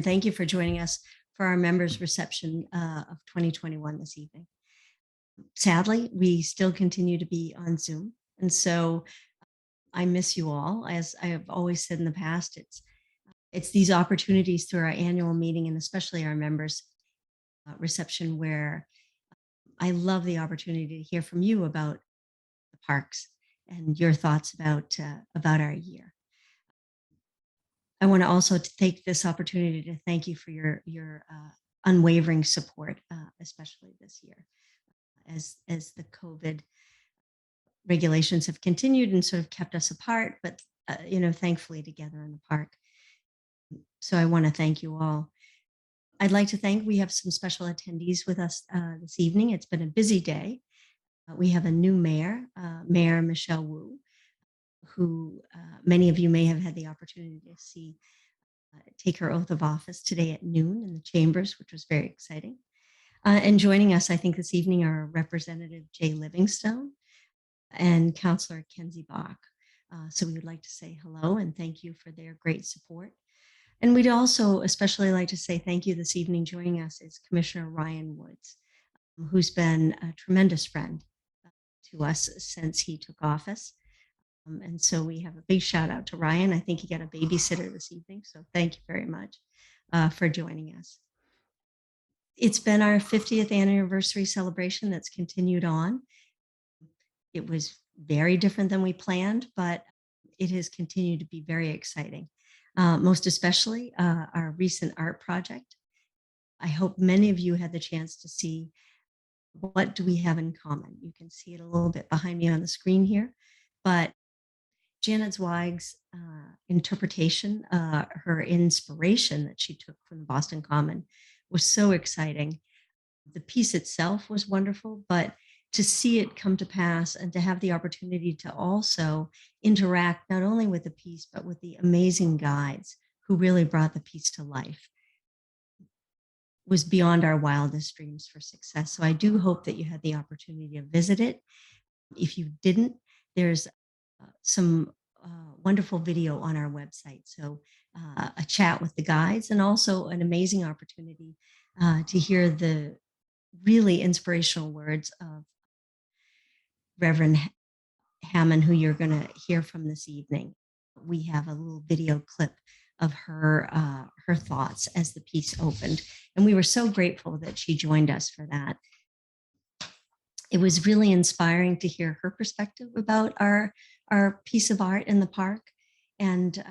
Thank you for joining us for our members reception of 2021 this evening. Sadly, we still continue to be on Zoom. And so I miss you all. As I have always said in the past, it's these opportunities through our annual meeting and especially our members reception where I love the opportunity to hear from you about the parks and your thoughts about our year. I want to also take this opportunity to thank you for your unwavering support, especially this year, as the COVID regulations have continued and sort of kept us apart, but thankfully together in the park. So I want to thank you all. I'd like to thank, we have some special attendees with us this evening. It's been a busy day. We have a new mayor, Mayor Michelle Wu, who many of you may have had the opportunity to see take her oath of office today at noon in the chambers, which was very exciting. And joining us, I think, this evening are Representative Jay Livingstone and Councillor Kenzie Bach. So we would like to say hello and thank you for their great support. And we'd also especially like to say thank you this evening. Joining us is Commissioner Ryan Woods, who's been a tremendous friend to us since he took office. And so we have a big shout out to Ryan. I think he got a babysitter this evening. So thank you very much for joining us. It's been our 50th anniversary celebration that's continued on. It was very different than we planned, but it has continued to be very exciting. Most especially our recent art project. I hope many of you had the chance to see what do we have in common. You can see it a little bit behind me on the screen here, but Janet Zweig's interpretation, her inspiration that she took from the Boston Common was so exciting. The piece itself was wonderful, but to see it come to pass and to have the opportunity to also interact not only with the piece, but with the amazing guides who really brought the piece to life was beyond our wildest dreams for success. So I do hope that you had the opportunity to visit it. If you didn't, there's some wonderful video on our website. So a chat with the guides and also an amazing opportunity to hear the really inspirational words of Reverend Hammond, who you're going to hear from this evening. We have a little video clip of her thoughts as the piece opened. And we were so grateful that she joined us for that. It was really inspiring to hear her perspective about our piece of art in the park. And,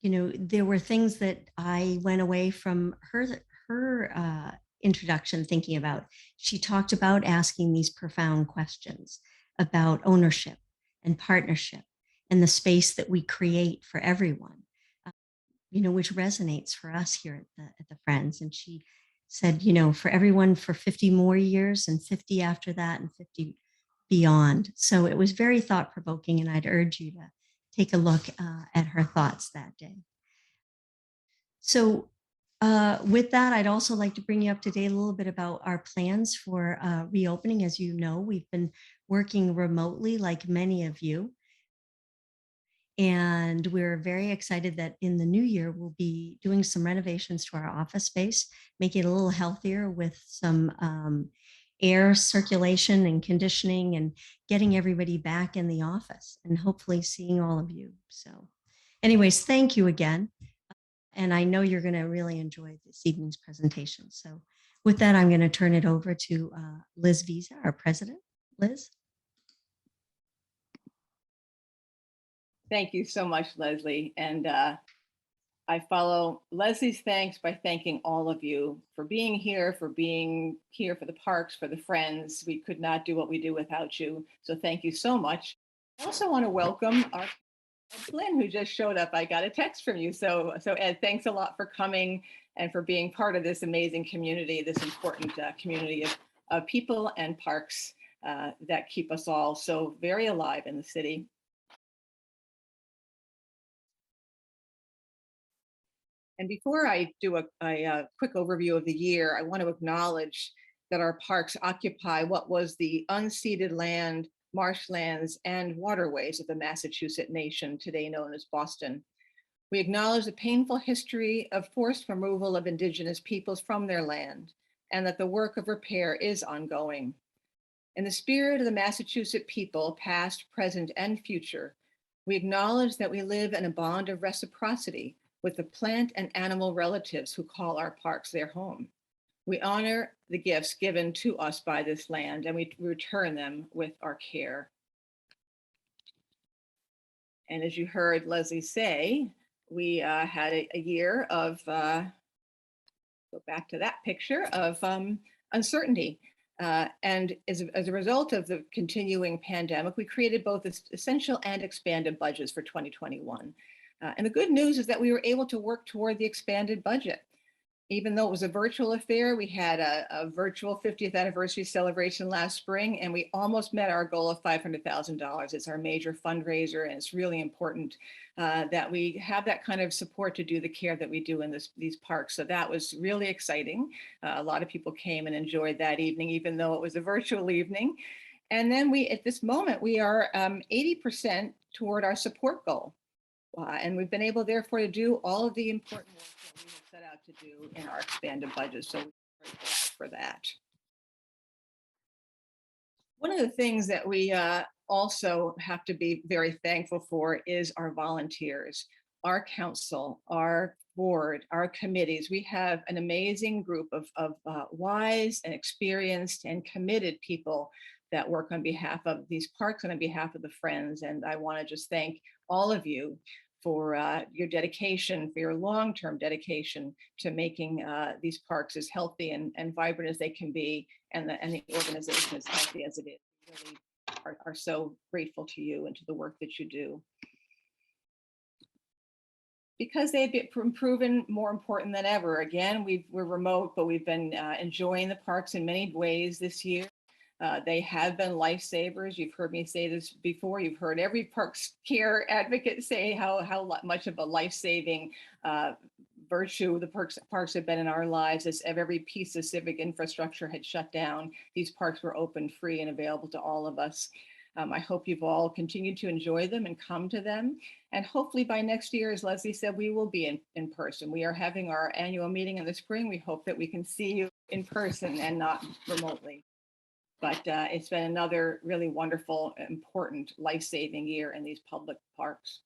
there were things that I went away from her introduction thinking about. She talked about asking these profound questions about ownership and partnership and the space that we create for everyone, which resonates for us here at the Friends. And she said, for everyone for 50 more years and 50 after that and 50 beyond. So it was very thought provoking, and I'd urge you to take a look at her thoughts that day. So with that, I'd also like to bring you up to date a little bit about our plans for reopening. As you know, we've been working remotely like many of you. And we're very excited that in the new year, we'll be doing some renovations to our office space, making it a little healthier with some air circulation and conditioning and getting everybody back in the office and hopefully seeing all of you. So anyways, thank you again. And I know you're going to really enjoy this evening's presentation. So with that, I'm going to turn it over to Liz Vizza, our president. Liz. Thank you so much, Leslie. And I follow Leslie's thanks by thanking all of you for being here for the parks, for the Friends. We could not do what we do without you. So thank you so much. I also want to welcome our Flynn, who just showed up. I got a text from you. So Ed, thanks a lot for coming and for being part of this amazing community, this important community of people and parks that keep us all so very alive in the city. And before I do a quick overview of the year, I want to acknowledge that our parks occupy what was the unceded land, marshlands, and waterways of the Massachusetts nation, today known as Boston. We acknowledge the painful history of forced removal of Indigenous peoples from their land, and that the work of repair is ongoing. In the spirit of the Massachusetts people, past, present, and future, we acknowledge that we live in a bond of reciprocity with the plant and animal relatives who call our parks their home. We honor the gifts given to us by this land, and we return them with our care. And as you heard Leslie say, we had a year of, go back to that picture, of uncertainty. And as a result of the continuing pandemic, we created both essential and expanded budgets for 2021. And the good news is that we were able to work toward the expanded budget. Even though it was a virtual affair, we had a virtual 50th anniversary celebration last spring, and we almost met our goal of $500,000. It's our major fundraiser, and it's really important that we have that kind of support to do the care that we do in these parks. So that was really exciting. A lot of people came and enjoyed that evening, even though it was a virtual evening. And then at this moment, we are 80% toward our support goal. And we've been able, therefore, to do all of the important work that we have set out to do in our expanded budget. So we're grateful for that. One of the things that we also have to be very thankful for is our volunteers, our council, our board, our committees. We have an amazing group of wise and experienced and committed people that work on behalf of these parks and on behalf of the Friends. And I want to just thank all of you for your dedication, for your long-term dedication to making these parks as healthy and vibrant as they can be, and the organization as healthy as it is. We really are so grateful to you and to the work that you do. Because they've been proven more important than ever. Again, we're remote, but we've been enjoying the parks in many ways this year. They have been lifesavers. You've heard me say this before. You've heard every parks care advocate say how much of a life-saving virtue the parks have been in our lives. As every piece of civic infrastructure had shut down, these parks were open, free, and available to all of us. I hope you've all continued to enjoy them and come to them. And hopefully by next year, as Leslie said, we will be in person. We are having our annual meeting in the spring. We hope that we can see you in person and not remotely. But it's been another really wonderful, important, life-saving year in these public parks.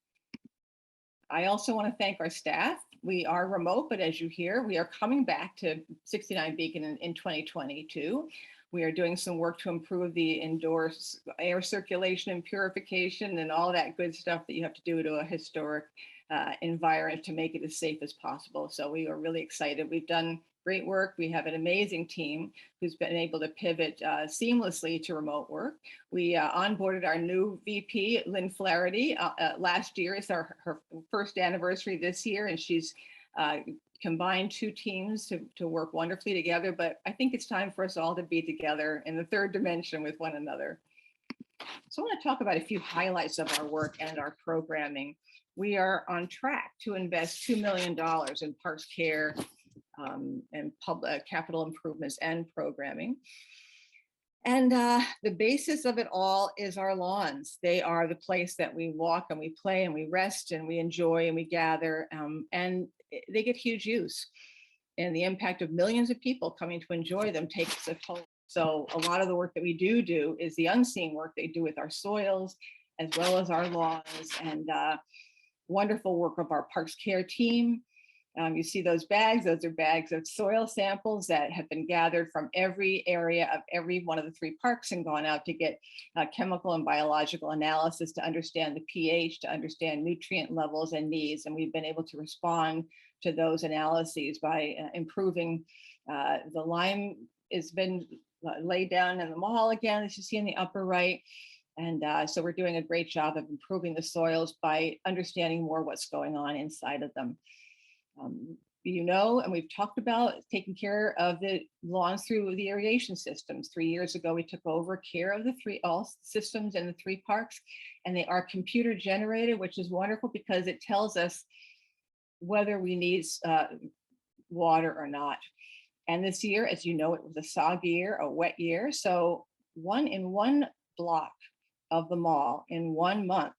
I also want to thank our staff. We are remote, but as you hear, we are coming back to 69 Beacon in 2022. We are doing some work to improve the indoor air circulation and purification and all that good stuff that you have to do to a historic environment to make it as safe as possible. So we are really excited. We've done great work. We have an amazing team who's been able to pivot seamlessly to remote work. We onboarded our new VP, Lynn Flaherty, last year. It's her first anniversary this year, and she's combined two teams to work wonderfully together. But I think it's time for us all to be together in the third dimension with one another. So I want to talk about a few highlights of our work and our programming. We are on track to invest $2 million in parks care and public capital improvements and programming. And the basis of it all is our lawns. They are the place that we walk and we play and we rest and we enjoy and we gather, and they get huge use. And the impact of millions of people coming to enjoy them takes a toll. So a lot of the work that we do is the unseen work they do with our soils, as well as our lawns, and wonderful work of our Parks Care team. You see those bags are bags of soil samples that have been gathered from every area of every one of the three parks and gone out to get chemical and biological analysis to understand the pH, to understand nutrient levels and needs. And we've been able to respond to those analyses by improving. The lime has been laid down in the mall again, as you see in the upper right. And so we're doing a great job of improving the soils by understanding more what's going on inside of them. You know, and we've talked about taking care of the lawns through the irrigation systems. 3 years ago, we took over care of all systems in the three parks, and they are computer generated, which is wonderful because it tells us whether we need water or not. And this year, as you know, it was a soggy year, a wet year. So in one block of the mall in 1 month,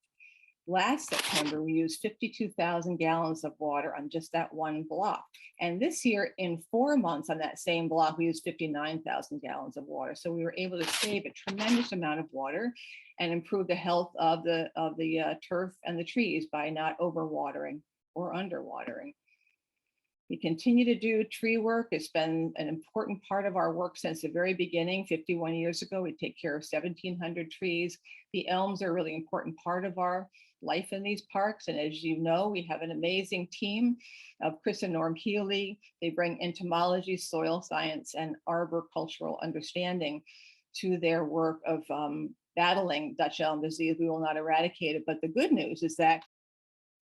Last September, we used 52,000 gallons of water on just that one block. And this year, in 4 months on that same block, we used 59,000 gallons of water. So we were able to save a tremendous amount of water and improve the health of the turf and the trees by not overwatering or underwatering. We continue to do tree work. It's been an important part of our work since the very beginning. 51 years ago, we take care of 1,700 trees. The elms are a really important part of our life in these parks. And as you know, we have an amazing team of Chris and Norm Healy. They bring entomology, soil science, and arboricultural understanding to their work of battling Dutch elm disease. We will not eradicate it, but the good news is that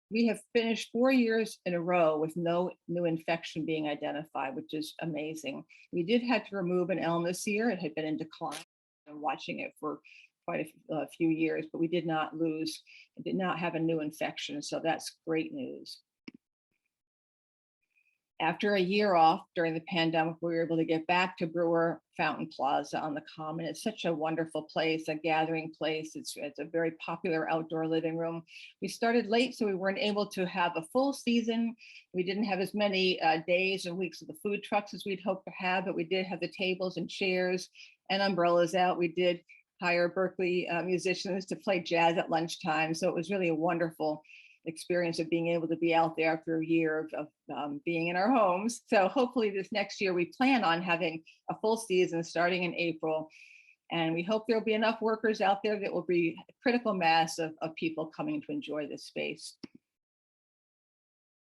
we have finished 4 years in a row with no new infection being identified, which is amazing. We did have to remove an elm this year. It had been in decline. I'm watching it for quite a few years, but we did not have a new infection. So that's great news. After a year off during the pandemic, we were able to get back to Brewer Fountain Plaza on the Common. It's such a wonderful place, a gathering place. It's a very popular outdoor living room. We started late, so we weren't able to have a full season. We didn't have as many days and weeks of the food trucks as we'd hoped to have, but we did have the tables and chairs and umbrellas out. We did hire Berkeley musicians to play jazz at lunchtime. So it was really a wonderful experience of being able to be out there after a year of being in our homes. So hopefully this next year, we plan on having a full season starting in April. And we hope there'll be enough workers out there that will be a critical mass of people coming to enjoy this space.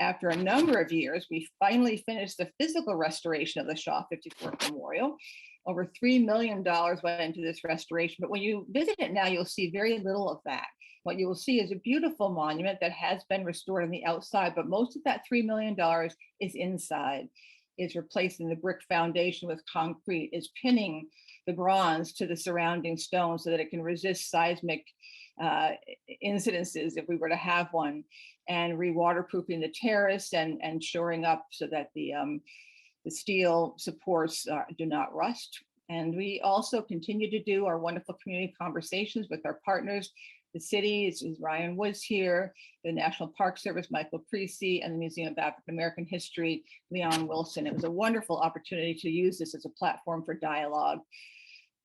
After a number of years, we finally finished the physical restoration of the Shaw 54th Memorial. Over $3 million went into this restoration, but when you visit it now, you'll see very little of that. What you will see is a beautiful monument that has been restored on the outside, but most of that $3 million is inside. It's replacing the brick foundation with concrete, is pinning the bronze to the surrounding stone so that it can resist seismic incidences if we were to have one, and re-waterproofing the terrace and shoring up so that the steel supports do not rust. And we also continue to do our wonderful community conversations with our partners. The city is Ryan Woods here, the National Park Service, Michael Creasy, and the Museum of African American History, Leon Wilson. It was a wonderful opportunity to use this as a platform for dialogue.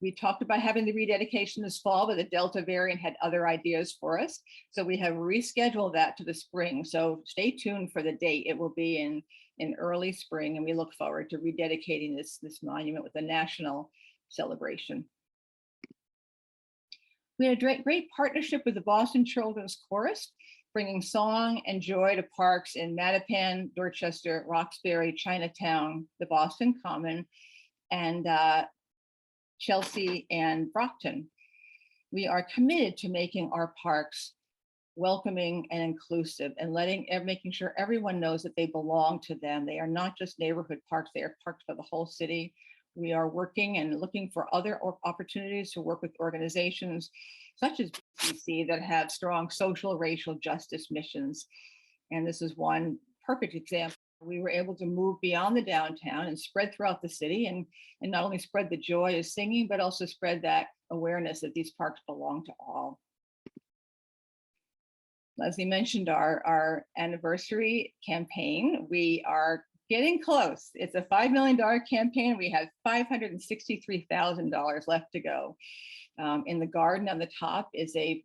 We talked about having the rededication this fall, but the Delta variant had other ideas for us. So we have rescheduled that to the spring. So stay tuned for the date. It will be in early spring, and we look forward to rededicating this monument with a national celebration. We had a great partnership with the Boston Children's Chorus, bringing song and joy to parks in Mattapan, Dorchester, Roxbury, Chinatown, the Boston Common, and Chelsea and Brockton. We are committed to making our parks welcoming and inclusive, and making sure everyone knows that they belong to them. They are not just neighborhood parks, they are parks for the whole city. We are working and looking for other opportunities to work with organizations such as BCC that have strong social, racial justice missions. And this is one perfect example. We were able to move beyond the downtown and spread throughout the city, and not only spread the joy of singing, but also spread that awareness that these parks belong to all. Leslie mentioned our anniversary campaign. We are getting close. It's a $5 million campaign. We have $563,000 left to go. In the garden on the top is going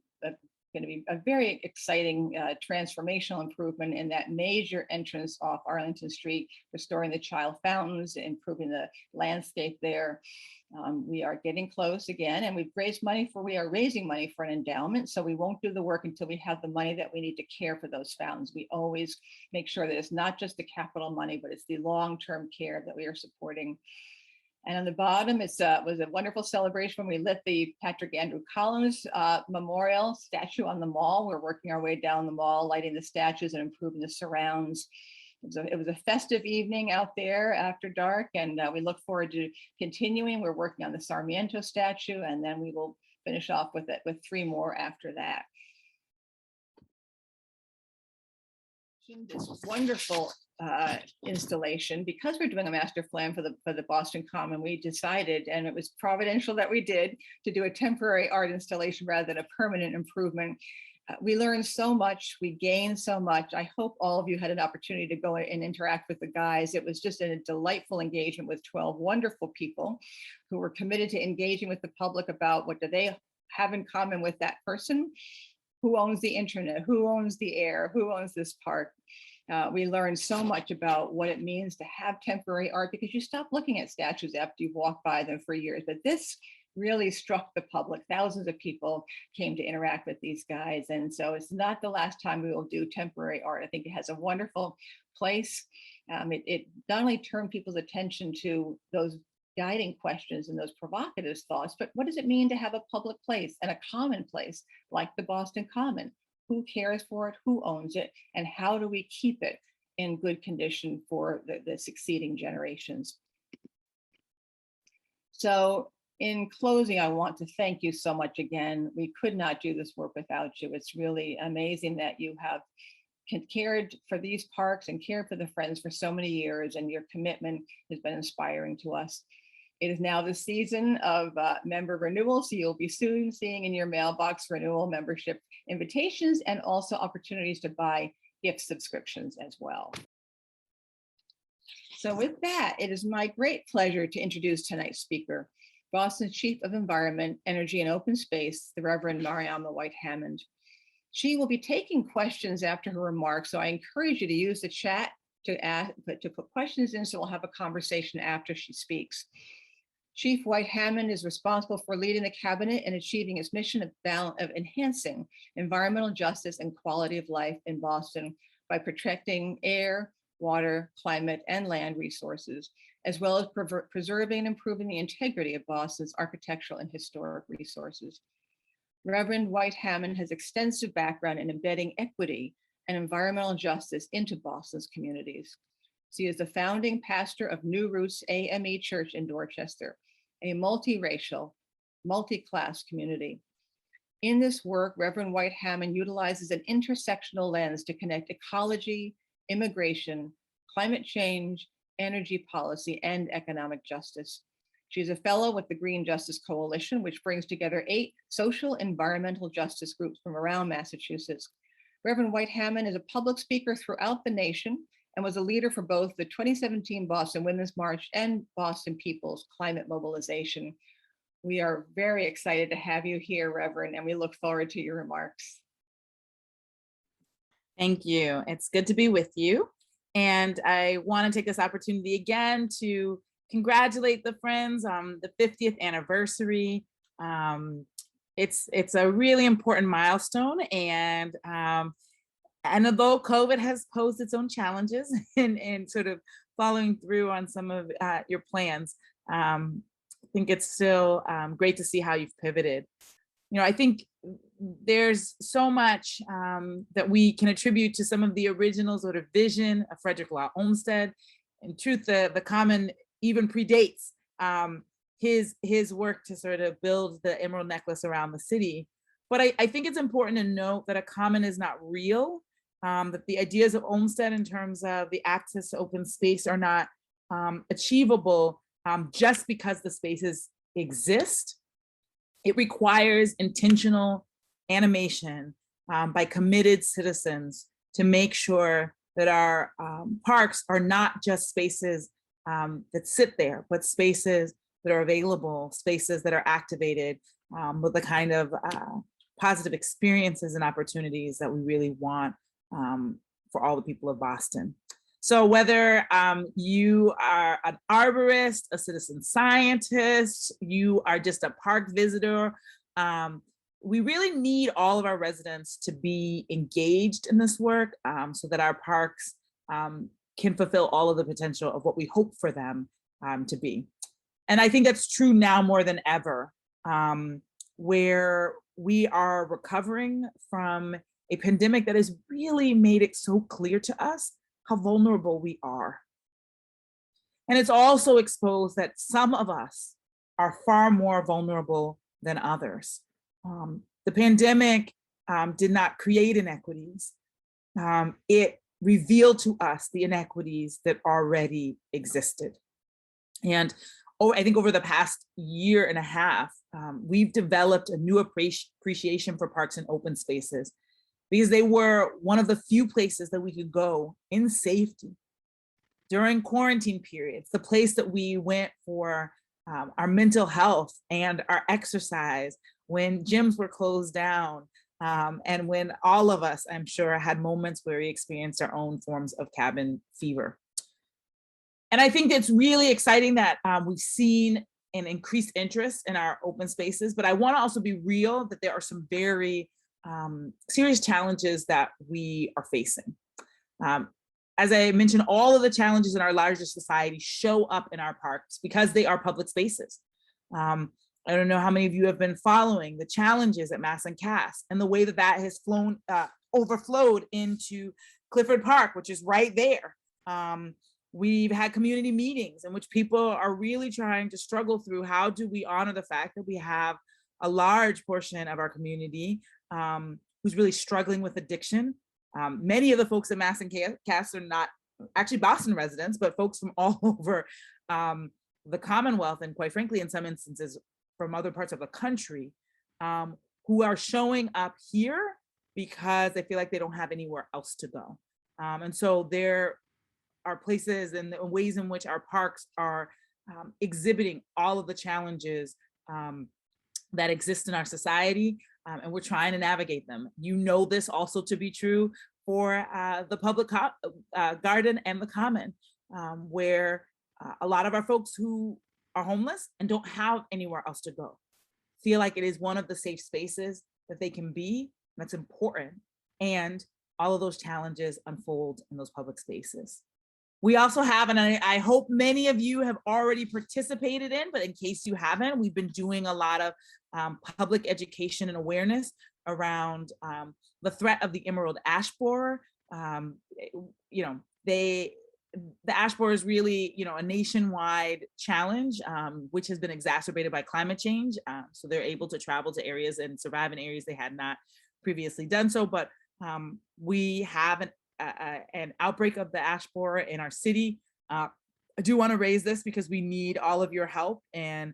to be a very exciting transformational improvement in that major entrance off Arlington Street, restoring the child fountains, improving the landscape there. We are getting close again, and we are raising money for an endowment. So we won't do the work until we have the money that we need to care for those fountains. We always make sure that it's not just the capital money, but it's the long-term care that we are supporting. And on the bottom, was a wonderful celebration when we lit the Patrick Andrew Collins Memorial statue on the mall. We're working our way down the mall, lighting the statues and improving the surrounds. It was a festive evening out there after dark, and we look forward to continuing. We're working on the Sarmiento statue, and then we will finish off with 3 more after that. This wonderful installation, because we're doing a master plan for the Boston Common, we decided, and it was providential that we did, to do a temporary art installation rather than a permanent improvement. We learned so much, we gained so much. I hope all of you had an opportunity to go and interact with the guys. It was just a delightful engagement with 12 wonderful people who were committed to engaging with the public about what do they have in common with that person, who owns the internet, who owns the air, who owns this park. We learned so much about what it means to have temporary art, because you stop looking at statues after you've walked by them for years. But this really struck the public. Thousands of people came to interact with these guys. And so it's not the last time we will do temporary art. I think it has a wonderful place. It not only turned people's attention to those guiding questions and those provocative thoughts, but what does it mean to have a public place and a common place like the Boston Common? Who cares for it? Who owns it? And how do we keep it in good condition for the succeeding generations? So in closing, I want to thank you so much again. We could not do this work without you. It's really amazing that you have cared for these parks and cared for the Friends for so many years, and your commitment has been inspiring to us. It is now the season of member renewal, so you'll be soon seeing in your mailbox renewal membership invitations and also opportunities to buy gift subscriptions as well. So with that, it is my great pleasure to introduce tonight's speaker, Boston's Chief of Environment, Energy and Open Space, the Reverend Mariama White-Hammond. She will be taking questions after her remarks, so I encourage you to use the chat to put questions in, so we'll have a conversation after she speaks. Chief White-Hammond is responsible for leading the cabinet and achieving its mission of enhancing environmental justice and quality of life in Boston by protecting air, water, climate, and land resources, as well as preserving and improving the integrity of Boston's architectural and historic resources. Reverend White-Hammond has extensive background in embedding equity and environmental justice into Boston's communities. She is the founding pastor of New Roots AME Church in Dorchester, a multiracial, multi-class community. In this work, Reverend White-Hammond utilizes an intersectional lens to connect ecology, immigration, climate change, energy policy, and economic justice. She is a fellow with the Green Justice Coalition, which brings together 8 social environmental justice groups from around Massachusetts. Reverend White-Hammond is a public speaker throughout the nation and was a leader for both the 2017 Boston Women's March and Boston People's Climate Mobilization. We are very excited to have you here, Reverend, and we look forward to your remarks. Thank you. It's good to be with you. And I want to take this opportunity again to congratulate the Friends on the 50th anniversary. It's a really important milestone, and although COVID has posed its own challenges in sort of following through on some of your plans, I think it's still great to see how you've pivoted. You know, I think there's so much that we can attribute to some of the original sort of vision of Frederick Law Olmsted. In truth, the Common even predates his work to sort of build the emerald necklace around the city. But I think it's important to note that a common is not real, that the ideas of Olmsted in terms of the access to open space are not achievable just because the spaces exist. It requires intentional animation by committed citizens to make sure that our parks are not just spaces that sit there, but spaces that are available, spaces that are activated with the kind of positive experiences and opportunities that we really want for all the people of Boston. So whether you are an arborist, a citizen scientist, you are just a park visitor, we really need all of our residents to be engaged in this work so that our parks can fulfill all of the potential of what we hope for them to be. And I think that's true now more than ever, where we are recovering from a pandemic that has really made it so clear to us how vulnerable we are. And it's also exposed that some of us are far more vulnerable than others. The pandemic did not create inequities. It revealed to us the inequities that already existed. And I think over the past year and a half, we've developed a new appreciation for parks and open spaces because they were one of the few places that we could go in safety during quarantine periods, the place that we went for our mental health and our exercise when gyms were closed down, and when all of us, I'm sure, had moments where we experienced our own forms of cabin fever. And I think it's really exciting that we've seen an increased interest in our open spaces, but I want to also be real that there are some very serious challenges that we are facing. As I mentioned, all of the challenges in our larger society show up in our parks because they are public spaces. I don't know how many of you have been following the challenges at Mass and Cass and the way that that has overflowed into Clifford Park, which is right there. We've had community meetings in which people are really trying to struggle through how do we honor the fact that we have a large portion of our community who's really struggling with addiction. Many of the folks at Mass and Cass are not actually Boston residents, but folks from all over the Commonwealth, and quite frankly, in some instances, from other parts of the country, who are showing up here because they feel like they don't have anywhere else to go. And so there are places and ways in which our parks are exhibiting all of the challenges that exist in our society, and we're trying to navigate them. You know this also to be true for the public garden and the common, where a lot of our folks who are homeless and don't have anywhere else to go feel like it is one of the safe spaces that they can be. That's important. And all of those challenges unfold in those public spaces. We also have, and I hope many of you have already participated in, but in case you haven't, we've been doing a lot of public education and awareness around the threat of the emerald ash borer. The ash borer is really, a nationwide challenge, which has been exacerbated by climate change. So they're able to travel to areas and survive in areas they had not previously done so. But we have an outbreak of the ash borer in our city. I do want to raise this because we need all of your help and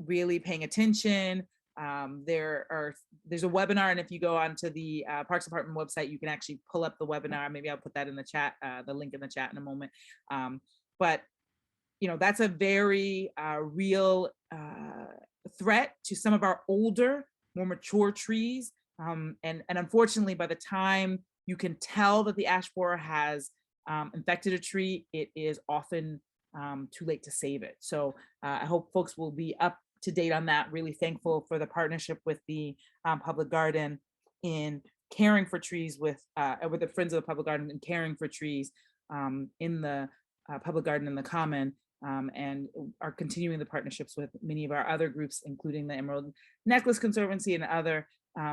really paying attention. There's a webinar, and if you go onto the Parks Department website, you can actually pull up the webinar. Maybe I'll put that in the chat, the link in the chat in a moment. But that's a very real threat to some of our older, more mature trees. And unfortunately, by the time you can tell that the ash borer has infected a tree, it is often too late to save it. So I hope folks will be up to date on that. Really thankful for the partnership with the public garden in caring for trees with the Friends of the Public Garden and caring for trees in the public garden and the common, and are continuing the partnerships with many of our other groups, including the Emerald Necklace Conservancy and other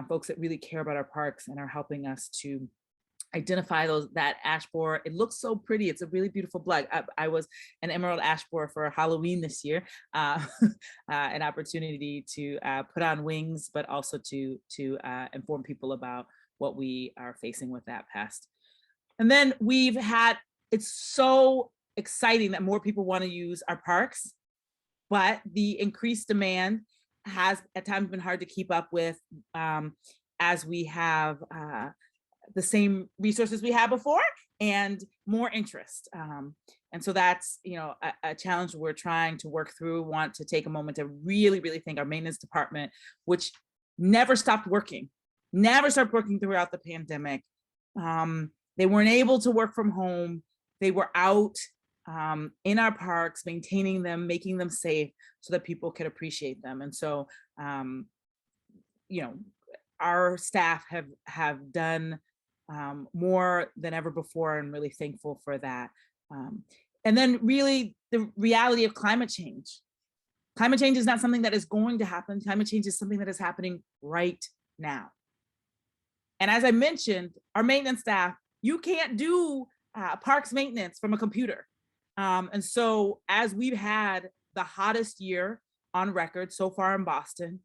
folks that really care about our parks and are helping us to identify that ash borer. It looks so pretty. It's a really beautiful bug. I was an emerald ash borer for Halloween this year, an opportunity to put on wings, but also to inform people about what we are facing with that pest. And then it's so exciting that more people want to use our parks, but the increased demand has at times been hard to keep up with, as we have the same resources we had before and more interest. And so that's, a challenge we're trying to work through. Want to take a moment to really, really thank our maintenance department, which never stopped working throughout the pandemic. They weren't able to work from home. They were out in our parks, maintaining them, making them safe so that people could appreciate them. And so, our staff have done more than ever before, and really thankful for that. And then really the reality of climate change. Climate change is not something that is going to happen. Climate change is something that is happening right now. And as I mentioned, our maintenance staff, you can't do parks maintenance from a computer. And so as we've had the hottest year on record so far in Boston,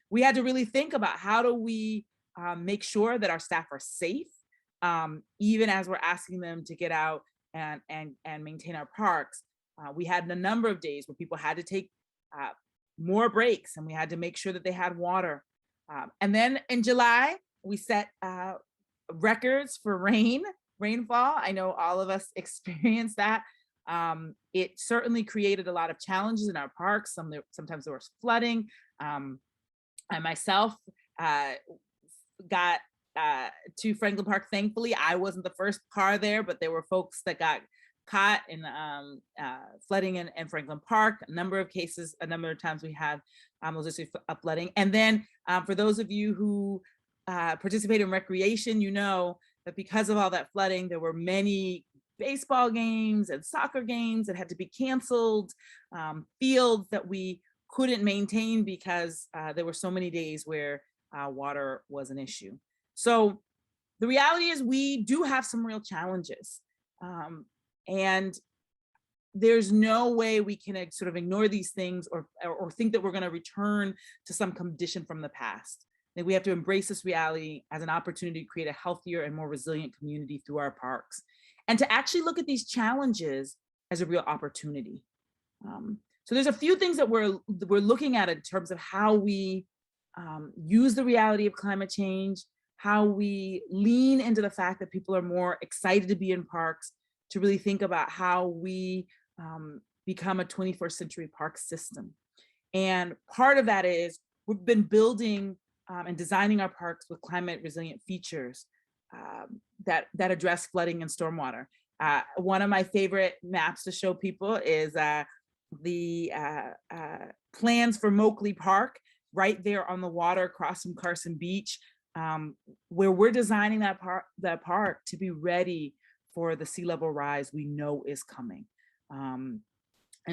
we had to really think about how do we make sure that our staff are safe, even as we're asking them to get out and maintain our parks. We had a number of days where people had to take more breaks, and we had to make sure that they had water. And then in July, we set records for rainfall. I know all of us experienced that. It certainly created a lot of challenges in our parks. Sometimes there was flooding. I myself got to Franklin Park. Thankfully, I wasn't the first car there, but there were folks that got caught in flooding in Franklin Park. A number of cases, a number of times we had those issues of flooding. And then for those of you who participate in recreation, you know that because of all that flooding, there were many baseball games and soccer games that had to be canceled, fields that we couldn't maintain because there were so many days where water was an issue. So the reality is we do have some real challenges. And there's no way we can sort of ignore these things or think that we're going to return to some condition from the past. That we have to embrace this reality as an opportunity to create a healthier and more resilient community through our parks, and to actually look at these challenges as a real opportunity. So there's a few things that we're looking at in terms of how we use the reality of climate change, how we lean into the fact that people are more excited to be in parks, to really think about how we become a 21st century park system. And part of that is we've been building and designing our parks with climate resilient features that address flooding and stormwater. One of my favorite maps to show people is the plans for Moakley Park, right there on the water across from Carson Beach, where we're designing that park to be ready for the sea level rise we know is coming. And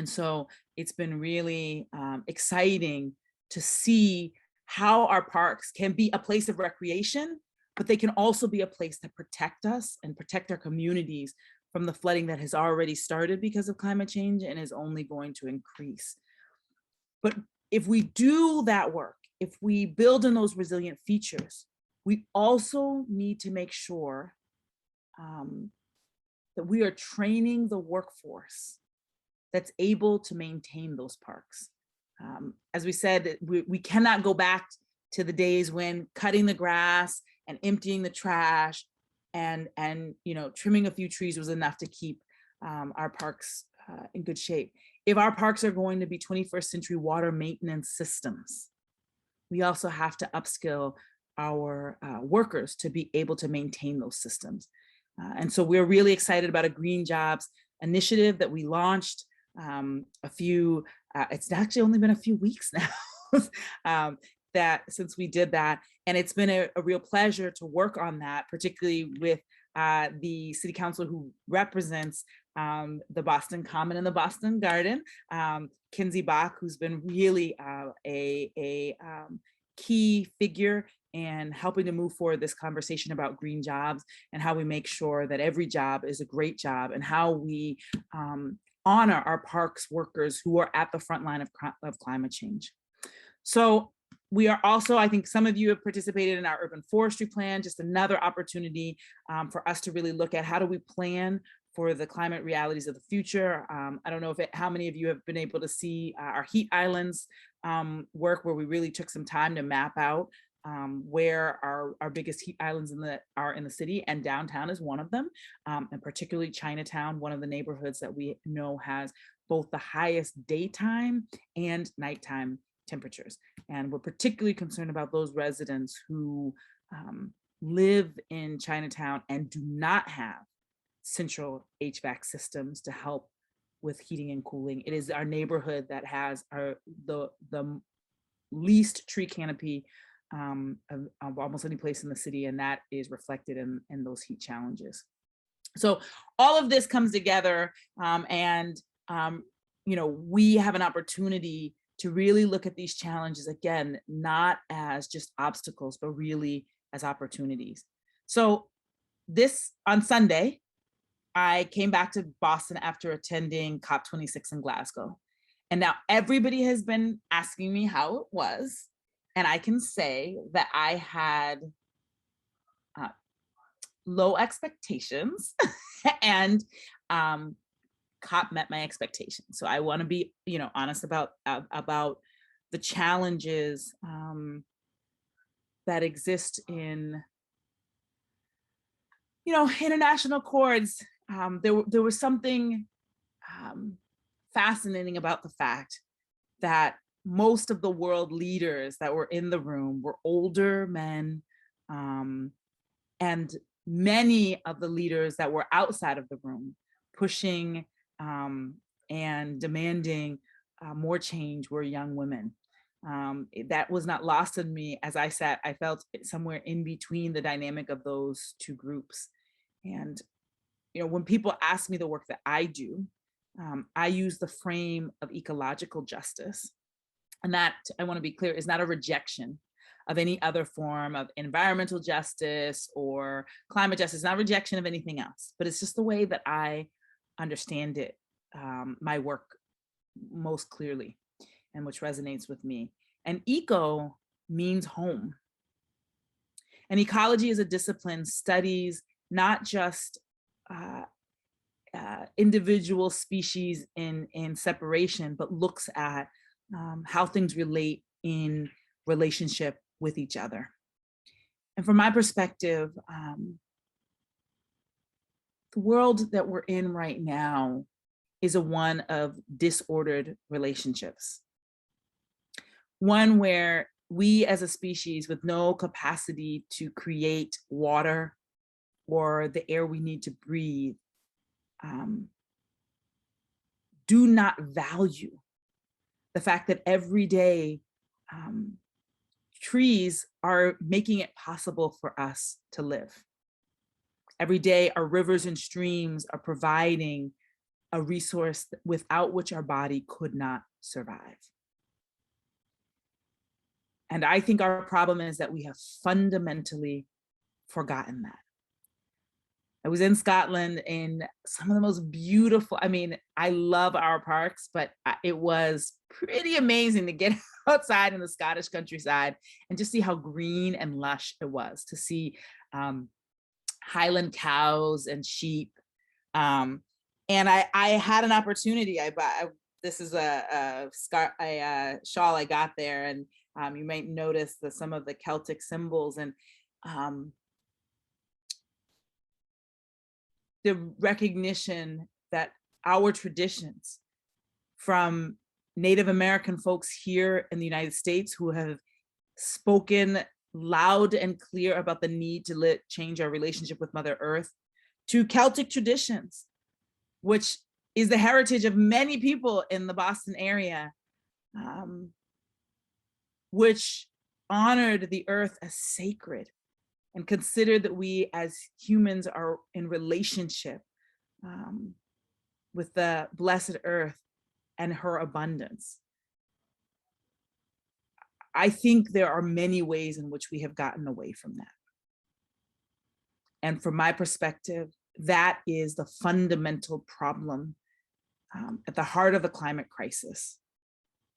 so it's been really exciting to see how our parks can be a place of recreation, but they can also be a place that protect us and protect our communities from the flooding that has already started because of climate change and is only going to increase. But if we do that work, if we build in those resilient features, we also need to make sure that we are training the workforce that's able to maintain those parks. As we said, we cannot go back to the days when cutting the grass and emptying the trash and trimming a few trees was enough to keep our parks in good shape. If our parks are going to be 21st century water maintenance systems, we also have to upskill our workers to be able to maintain those systems. And so we're really excited about a Green Jobs initiative that we launched it's actually only been a few weeks now that since we did that. And it's been a real pleasure to work on that, particularly with the city councilor who represents the Boston Common and the Boston Garden, Kinsey Bach, who's been really a key figure in helping to move forward this conversation about green jobs and how we make sure that every job is a great job and how we honor our parks workers who are at the front line of climate change. So we are also, I think some of you have participated in our urban forestry plan, just another opportunity for us to really look at how do we plan for the climate realities of the future. I don't know how many of you have been able to see our heat islands work, where we really took some time to map out where our biggest heat islands are in the city, and downtown is one of them, and particularly Chinatown, one of the neighborhoods that we know has both the highest daytime and nighttime temperatures. And we're particularly concerned about those residents who live in Chinatown and do not have central HVAC systems to help with heating and cooling. It is our neighborhood that has the least tree canopy of almost any place in the city, and that is reflected in those heat challenges. So all of this comes together, and we have an opportunity to really look at these challenges again, not as just obstacles, but really as opportunities. So on Sunday, I came back to Boston after attending COP26 in Glasgow. And now everybody has been asking me how it was. And I can say that I had low expectations and COP met my expectations. So I want to be, honest about the challenges that exist in, international accords, there was something fascinating about the fact that most of the world leaders that were in the room were older men, and many of the leaders that were outside of the room pushing and demanding more change were young women. That was not lost on me as I sat. I felt somewhere in between the dynamic of those two groups. And when people ask me the work that I do, I use the frame of ecological justice. And that, I want to be clear, is not a rejection of any other form of environmental justice or climate justice, not rejection of anything else, but it's just the way that I understand it, my work most clearly, and which resonates with me. And eco means home. And ecology as a discipline studies not just individual species in separation, but looks at how things relate in relationship with each other. And from my perspective, the world that we're in right now is a one of disordered relationships. One where we as a species with no capacity to create water or the air we need to breathe do not value the fact that every day trees are making it possible for us to live. Every day our rivers and streams are providing a resource without which our body could not survive. And I think our problem is that we have fundamentally forgotten that. I was in Scotland in some of the most beautiful, I love our parks, but it was pretty amazing to get outside in the Scottish countryside and just see how green and lush it was, to see Highland cows and sheep. And I had an opportunity. This is a shawl I got there, and you might notice some of the Celtic symbols, and the recognition that our traditions, from Native American folks here in the United States who have spoken loud and clear about the need to change our relationship with Mother Earth, to Celtic traditions, which is the heritage of many people in the Boston area, which honored the earth as sacred and considered that we as humans are in relationship with the blessed earth and her abundance. I think there are many ways in which we have gotten away from that. And from my perspective, that is the fundamental problem at the heart of the climate crisis,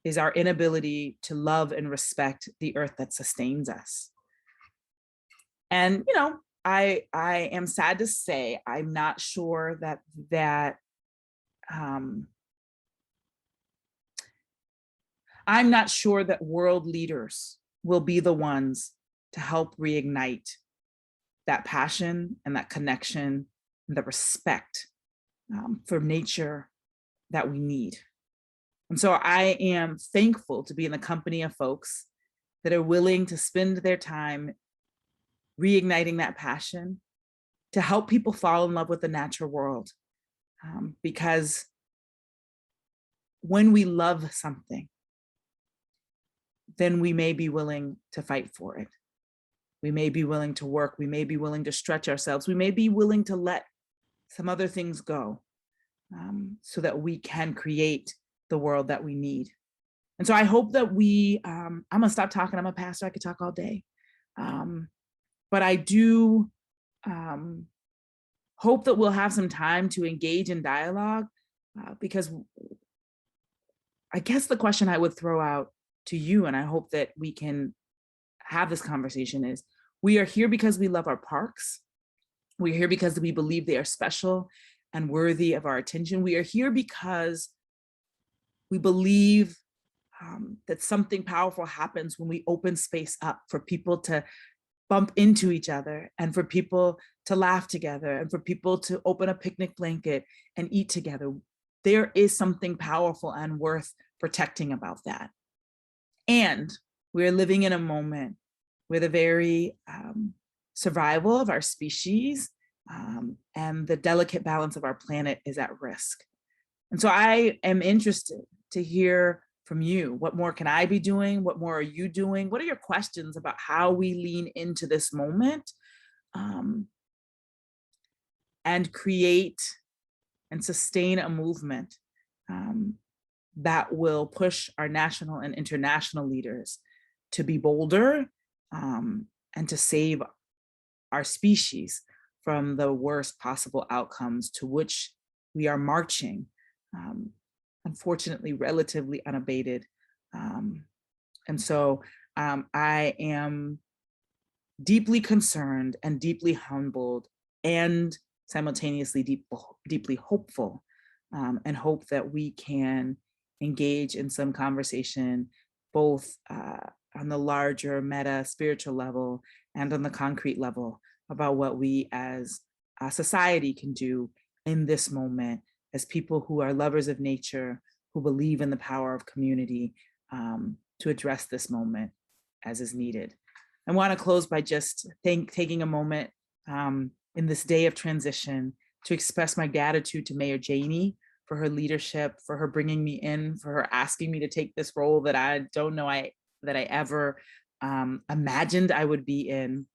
is our inability to love and respect the earth that sustains us. And, I am sad to say, I'm not sure I'm not sure that world leaders will be the ones to help reignite that passion and that connection and the respect for nature that we need. And so I am thankful to be in the company of folks that are willing to spend their time reigniting that passion to help people fall in love with the natural world. Because when we love something, then we may be willing to fight for it. We may be willing to work. We may be willing to stretch ourselves. We may be willing to let some other things go so that we can create the world that we need. And so I hope that I'm gonna stop talking. I'm a pastor, I could talk all day. But I do hope that we'll have some time to engage in dialogue, because I guess the question I would throw out to you, and I hope that we can have this conversation, is we are here because we love our parks. We're here because we believe they are special and worthy of our attention. We are here because we believe that something powerful happens when we open space up for people to bump into each other, and for people to laugh together, and for people to open a picnic blanket and eat together. There is something powerful and worth protecting about that. And we're living in a moment where the very survival of our species and the delicate balance of our planet is at risk. And so I am interested to hear from you. What more can I be doing? What more are you doing? What are your questions about how we lean into this moment and create and sustain a movement that will push our national and international leaders to be bolder and to save our species from the worst possible outcomes to which we are marching, unfortunately, relatively unabated. And so I am deeply concerned and deeply humbled and simultaneously deeply hopeful, and hope that we can engage in some conversation, both on the larger meta spiritual level and on the concrete level, about what we as a society can do in this moment as people who are lovers of nature, who believe in the power of community, to address this moment as is needed. I want to close by just taking a moment in this day of transition to express my gratitude to Mayor Janey for her leadership, for her bringing me in, for her asking me to take this role that I don't know that I ever imagined I would be in,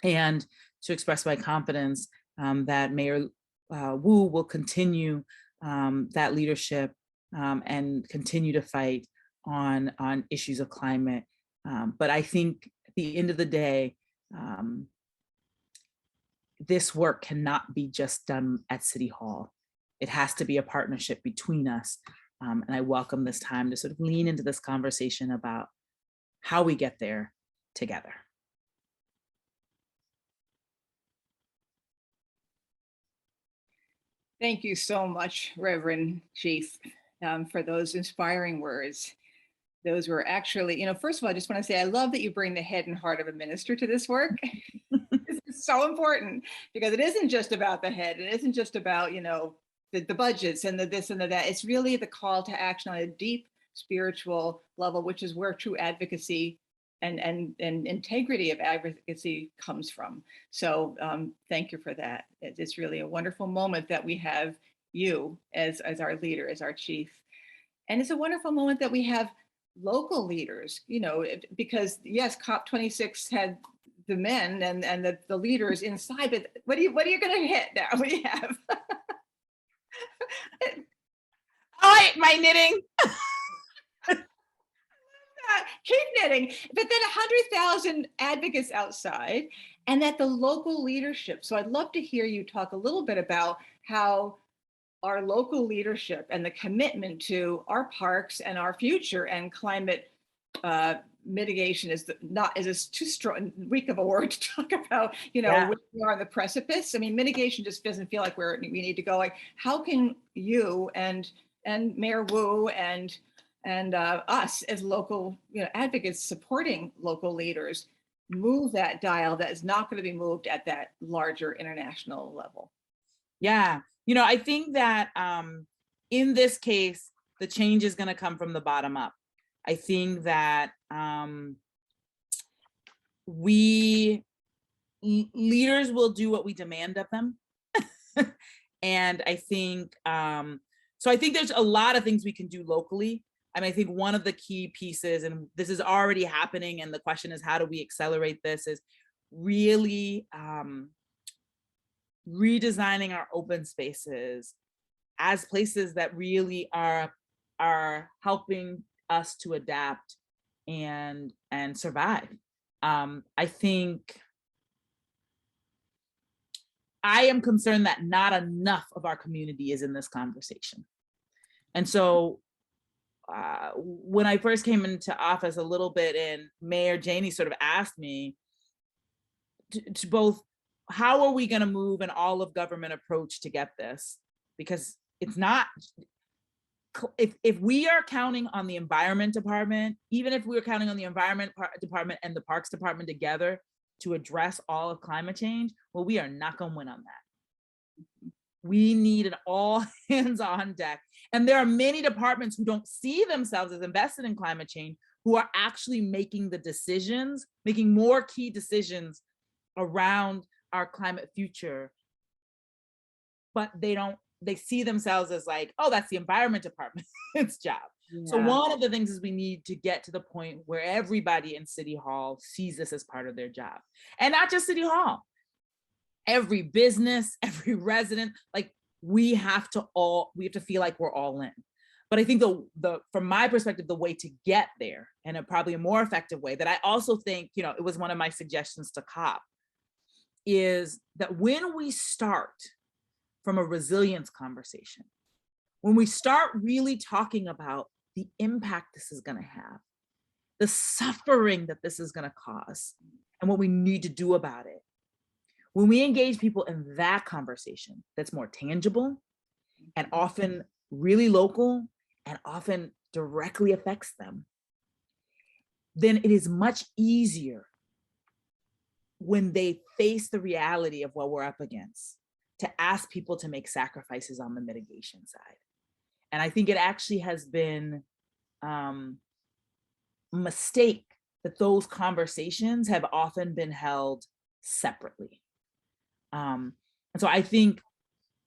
and to express my confidence that Mayor Wu will continue that leadership and continue to fight on issues of climate. But I think at the end of the day, this work cannot be just done at City Hall. It has to be a partnership between us. And I welcome this time to sort of lean into this conversation about how we get there together. Thank you so much, Reverend Chief, for those inspiring words. Those were actually, first of all, I just want to say, I love that you bring the head and heart of a minister to this work. This is so important, because it isn't just about the head. It isn't just about, the budgets and the this and the that. It's really the call to action on a deep spiritual level, which is where true advocacy and integrity of advocacy comes from. So thank you for that. It's really a wonderful moment that we have you as our leader, as our chief. And it's a wonderful moment that we have local leaders, because yes, COP26 had the men and the leaders inside, but what are you going to hit now? What do you have? Oh, my knitting. Keep knitting, but then 100,000 advocates outside, and that the local leadership. So I'd love to hear you talk a little bit about how our local leadership and the commitment to our parks and our future and climate mitigation is too strong, weak of a word to talk about, Yeah. we are on the precipice. I mean, mitigation just doesn't feel like we need to go. Like, how can you and Mayor Wu and us as local advocates supporting local leaders move that dial that is not going to be moved at that larger international level? Yeah. I think that in this case, the change is going to come from the bottom up. I think that leaders will do what we demand of them. And I think, so I think there's a lot of things we can do locally. I mean, I think one of the key pieces, and this is already happening, and the question is, how do we accelerate this, is really redesigning our open spaces as places that really are helping us to adapt and survive. I think I am concerned that not enough of our community is in this conversation. And so when I first came into office a little bit, and Mayor Janey sort of asked me to both, how are we going to move an all of government approach to get this? Because it's not, if we are counting on the environment department, even if we were counting on the environment department and the parks department together to address all of climate change, well, we are not going to win on that. We need an all hands on deck. And there are many departments who don't see themselves as invested in climate change, who are actually making the decisions, making more key decisions around our climate future. But they see themselves as like, oh, that's the environment department's job. Yeah. So one of the things is we need to get to the point where everybody in City Hall sees this as part of their job. And not just City Hall, every business, every resident, like we have to feel like we're all in. But I think from my perspective, the way to get there, and probably a more effective way that I also think, it was one of my suggestions to COP, is that when we start from a resilience conversation, when we start really talking about the impact this is going to have, the suffering that this is going to cause, and what we need to do about it, when we engage people in that conversation that's more tangible and often really local and often directly affects them, then it is much easier when they face the reality of what we're up against to ask people to make sacrifices on the mitigation side. And I think it actually has been a mistake that those conversations have often been held separately. And so I think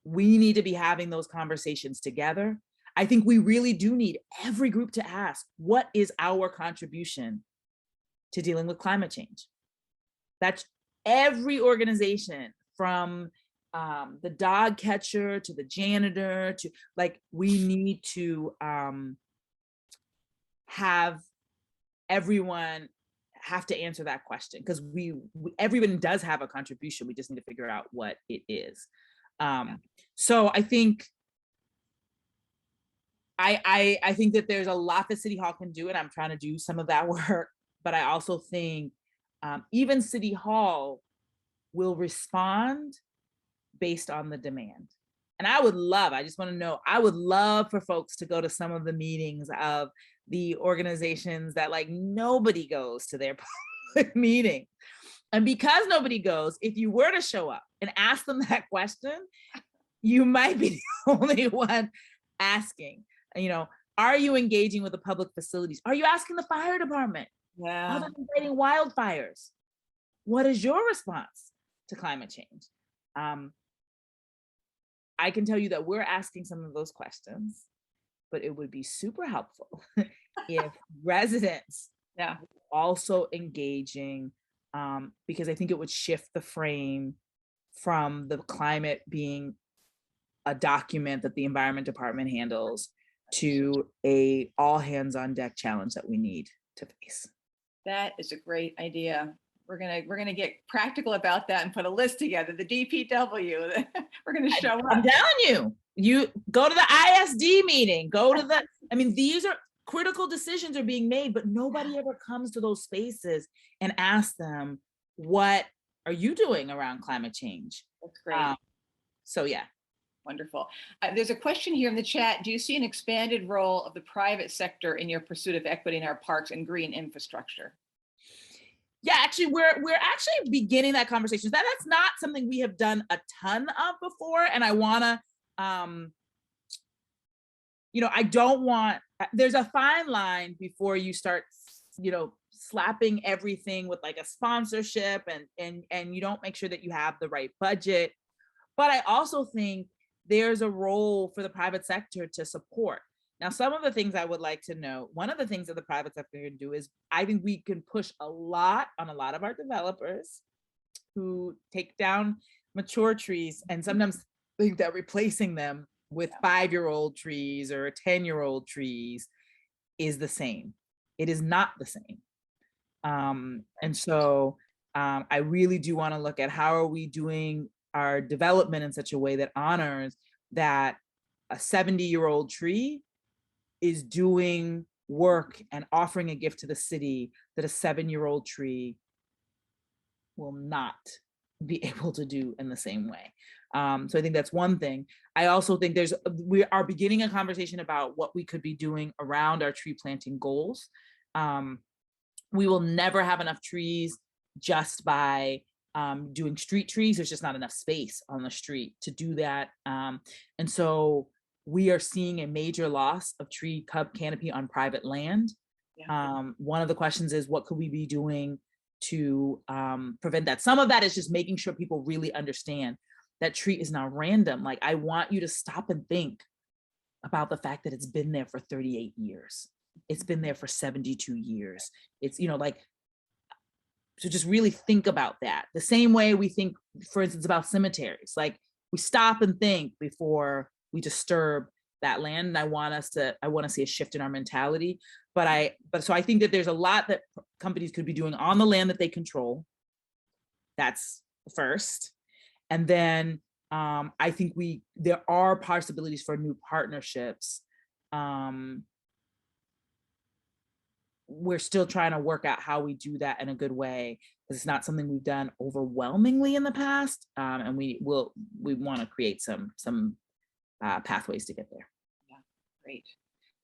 we need to be having those conversations together. I think we really do need every group to ask, what is our contribution to dealing with climate change? That's every organization, from the dog catcher to the janitor to we need to have everyone have to answer that question, because everyone does have a contribution. We just need to figure out what it is. So I think I think that there's a lot that City Hall can do, and I'm trying to do some of that work. But I also think even City Hall will respond based on the demand. And I would love for folks to go to some of the meetings of the organizations that nobody goes to their public meeting. And because nobody goes, if you were to show up and ask them that question, you might be the only one asking, are you engaging with the public facilities? Are you asking the fire department? Yeah. Other than fighting wildfires, what is your response to climate change? I can tell you that we're asking some of those questions, but it would be super helpful if residents also engaging, because I think it would shift the frame from the climate being a document that the environment department handles to a all hands on deck challenge that we need to face. That is a great idea. We're gonna get practical about that and put a list together. The DPW. We're gonna show up. I'm telling you go to the ISD meeting. These are critical decisions are being made, but nobody ever comes to those spaces and asks them, what are you doing around climate change? That's great. So yeah. Wonderful. There's a question here in the chat. Do you see an expanded role of the private sector in your pursuit of equity in our parks and green infrastructure? Yeah, actually, we're actually beginning that conversation. That's not something we have done a ton of before. And I want to, I don't want, there's a fine line before you start, slapping everything with a sponsorship and you don't make sure that you have the right budget. But I also think there's a role for the private sector to support. Now, some of the things I would like to know, one of the things that the private sector can do is, I think we can push a lot on a lot of our developers who take down mature trees and sometimes think that replacing them with 5-year-old trees or 10-year-old trees is the same. It is not the same. And so I really do want to look at how are we doing our development in such a way that honors that a 70-year-old tree is doing work and offering a gift to the city that a 7-year-old tree will not be able to do in the same way. So I think that's one thing. I also think we are beginning a conversation about what we could be doing around our tree planting goals. We will never have enough trees just by doing street trees. There's just not enough space on the street to do that. And so we are seeing a major loss of tree canopy on private land. Yeah. One of the questions is, what could we be doing to prevent that? Some of that is just making sure people really understand that tree is not random. Like, I want you to stop and think about the fact that it's been there for 38 years. It's been there for 72 years. It's, so just really think about that. The same way we think, for instance, about cemeteries. Like, we stop and think before we disturb that land. And I want to see a shift in our mentality. So I think that there's a lot that companies could be doing on the land that they control. That's first. And then I think there are possibilities for new partnerships. We're still trying to work out how we do that in a good way, because it's not something we've done overwhelmingly in the past. And we want to create some pathways to get there. Yeah, great.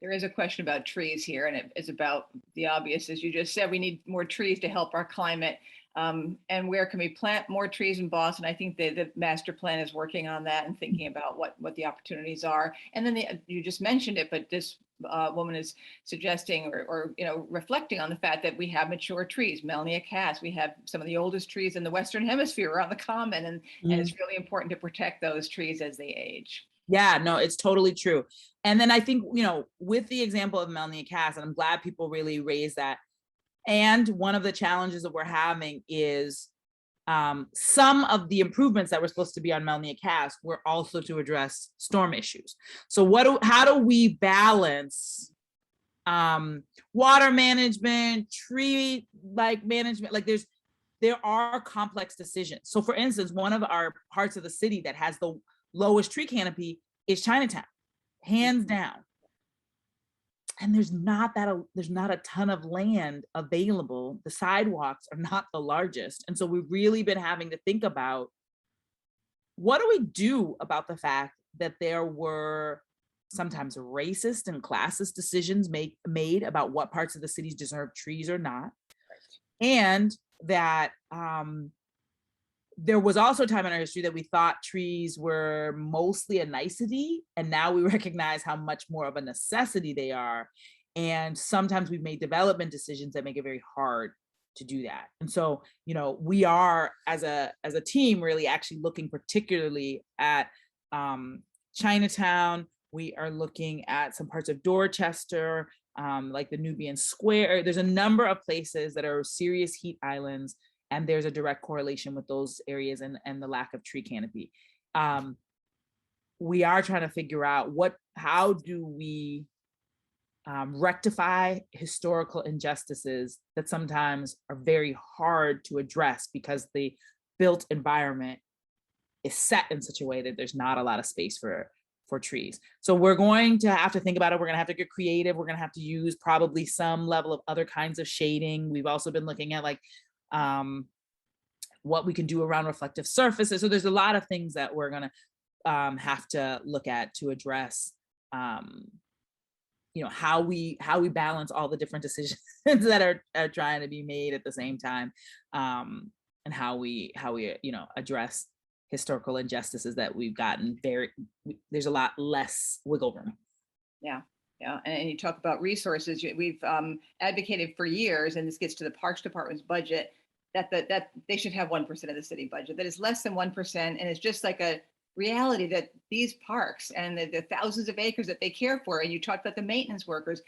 There is a question about trees here, and it's about the obvious, as you just said. We need more trees to help our climate. And where can we plant more trees in Boston? I think the master plan is working on that and thinking about what the opportunities are. And then you just mentioned it, but this woman is suggesting or reflecting on the fact that we have mature trees. Melania Cass, we have some of the oldest trees in the Western Hemisphere around the Common, and it's really important to protect those trees as they age. Yeah, no, it's totally true. And then I think, with the example of Melania Cass, and I'm glad people really raised that. And one of the challenges that we're having is some of the improvements that were supposed to be on Melania Cass were also to address storm issues. So how do we balance water management, tree management? Like, there are complex decisions. So for instance, one of our parts of the city that has the lowest tree canopy is Chinatown, hands down. And there's not a ton of land available. The sidewalks are not the largest. And so we've really been having to think about, what do we do about the fact that there were sometimes racist and classist decisions made about what parts of the cities deserve trees or not. Right. And that there was also a time in our history that we thought trees were mostly a nicety, and now we recognize how much more of a necessity they are. And sometimes we've made development decisions that make it very hard to do that. And so, we are, as a team, really actually looking particularly at Chinatown. We are looking at some parts of Dorchester, like the Nubian Square. There's a number of places that are serious heat islands, and there's a direct correlation with those areas and the lack of tree canopy. We are trying to figure out how do we rectify historical injustices that sometimes are very hard to address because the built environment is set in such a way that there's not a lot of space for trees. So we're going to have to think about it. We're going to have to get creative. We're going to have to use probably some level of other kinds of shading. We've also been looking at what we can do around reflective surfaces. So there's a lot of things that we're going to have to look at to address, how we balance all the different decisions that are trying to be made at the same time, and how we address historical injustices that we've gotten. There's a lot less wiggle room. Yeah. Yeah, and you talk about resources. We've advocated for years, and this gets to the Parks Department's budget, that they should have 1% of the city budget. That is less than 1%, and it's just like a reality that these parks and the thousands of acres that they care for, and you talked about the maintenance workers,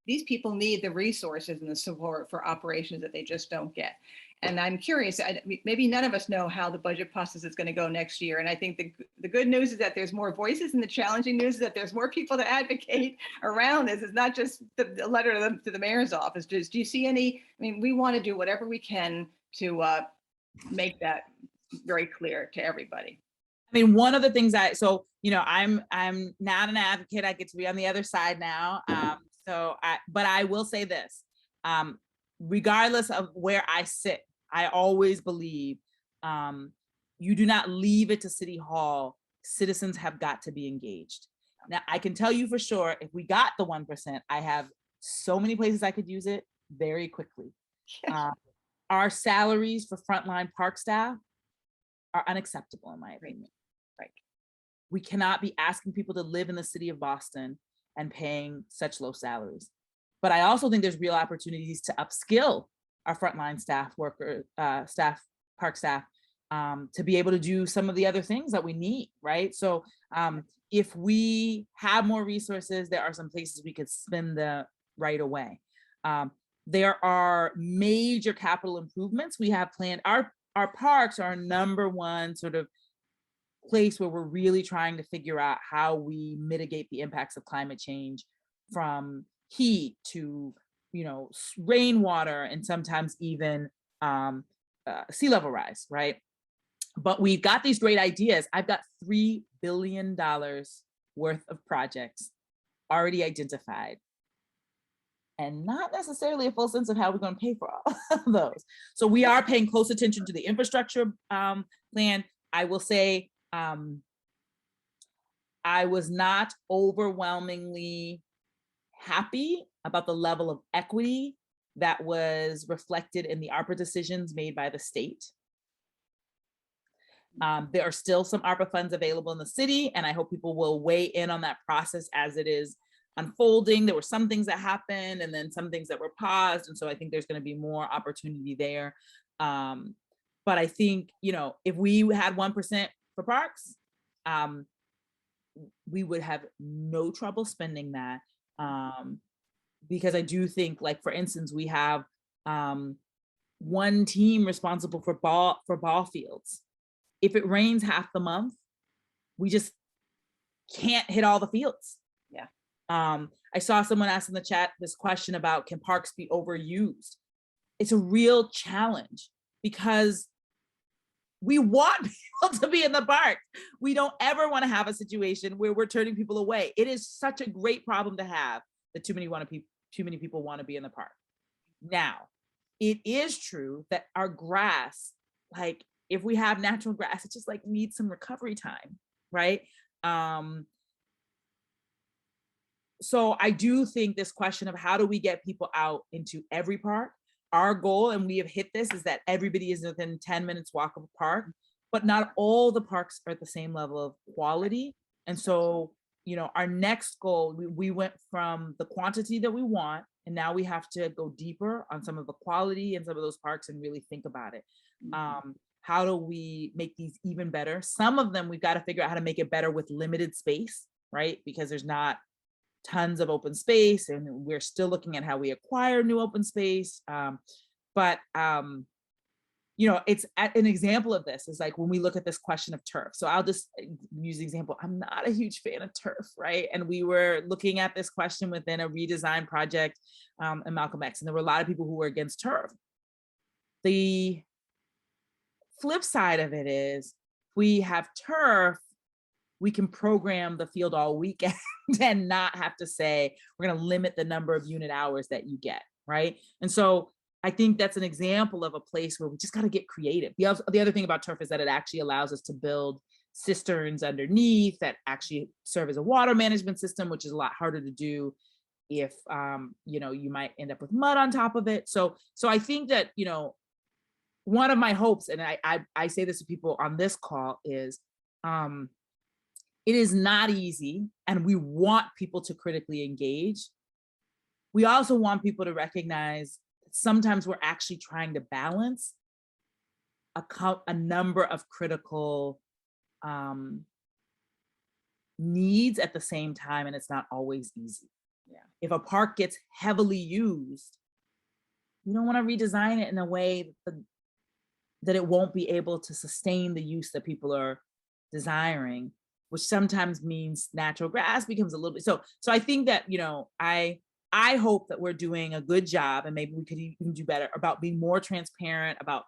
these people need the resources and the support for operations that they just don't get. And I'm curious, maybe none of us know how the budget process is going to go next year. And I think the good news is that there's more voices, and the challenging news is that there's more people to advocate around this. It's not just the letter to the mayor's office. Do you see any? I mean, we want to do whatever we can to make that very clear to everybody. I mean, one of the things I'm not an advocate. I get to be on the other side now. But I will say this, regardless of where I sit, I always believe you do not leave it to City Hall. Citizens have got to be engaged. Now, I can tell you for sure, if we got the 1%, I have so many places I could use it very quickly. Our salaries for frontline park staff are unacceptable, in my opinion. Right. We cannot be asking people to live in the city of Boston and paying such low salaries. But I also think there's real opportunities to upskill our frontline staff worker, park staff, to be able to do some of the other things that we need, right? So if we have more resources, there are some places we could spend the right away. There are major capital improvements we have planned. Our parks are number one sort of place where we're really trying to figure out how we mitigate the impacts of climate change, from heat to, rainwater, and sometimes even sea level rise, right? But we've got these great ideas. I've got $3 billion worth of projects already identified, and not necessarily a full sense of how we're going to pay for all of those. So we are paying close attention to the infrastructure plan. I will say, I was not overwhelmingly happy about the level of equity that was reflected in the ARPA decisions made by the state. There are still some ARPA funds available in the city, and I hope people will weigh in on that process as it is unfolding. There were some things that happened and then some things that were paused. And so I think there's going to be more opportunity there. But I think, if we had 1% for parks, we would have no trouble spending that. Because I do think, like, for instance, we have one team responsible for ball fields. If it rains half the month, we just can't hit all the fields. Yeah. I saw someone ask in the chat this question about, can parks be overused? It's a real challenge because we want people to be in the park. We don't ever want to have a situation where we're turning people away. It is such a great problem to have that too many people want to be in the park. Now, it is true that our grass, like, if we have natural grass, it just like needs some recovery time, right? So I do think this question of how do we get people out into every park, our goal, and we have hit this, is that everybody is within 10 minutes walk of a park, but not all the parks are at the same level of quality. And so, our next goal, we went from the quantity that we want, and now we have to go deeper on some of the quality in some of those parks and really think about it. How do we make these even better? Some of them, we've got to figure out how to make it better with limited space, right? Because there's not tons of open space, and we're still looking at how we acquire new open space. But it's an example of this is like when we look at this question of turf. So I'll just use the example. I'm not a huge fan of turf, right? And we were looking at this question within a redesign project in Malcolm X, and there were a lot of people who were against turf. The flip side of it is, we have turf, we can program the field all weekend and not have to say, we're going to limit the number of unit hours that you get, right? And so I think that's an example of a place where we just got to get creative. The other thing about turf is that it actually allows us to build cisterns underneath that actually serve as a water management system, which is a lot harder to do if, you might end up with mud on top of it. So I think that, one of my hopes, and I say this to people on this call, is it is not easy, and we want people to critically engage. We also want people to recognize that sometimes we're actually trying to balance a number of critical needs at the same time, and it's not always easy. Yeah. If a park gets heavily used, you don't want to redesign it in a way that it won't be able to sustain the use that people are desiring, which sometimes means natural grass becomes a little bit. So I think that, I hope that we're doing a good job, and maybe we could even do better about being more transparent about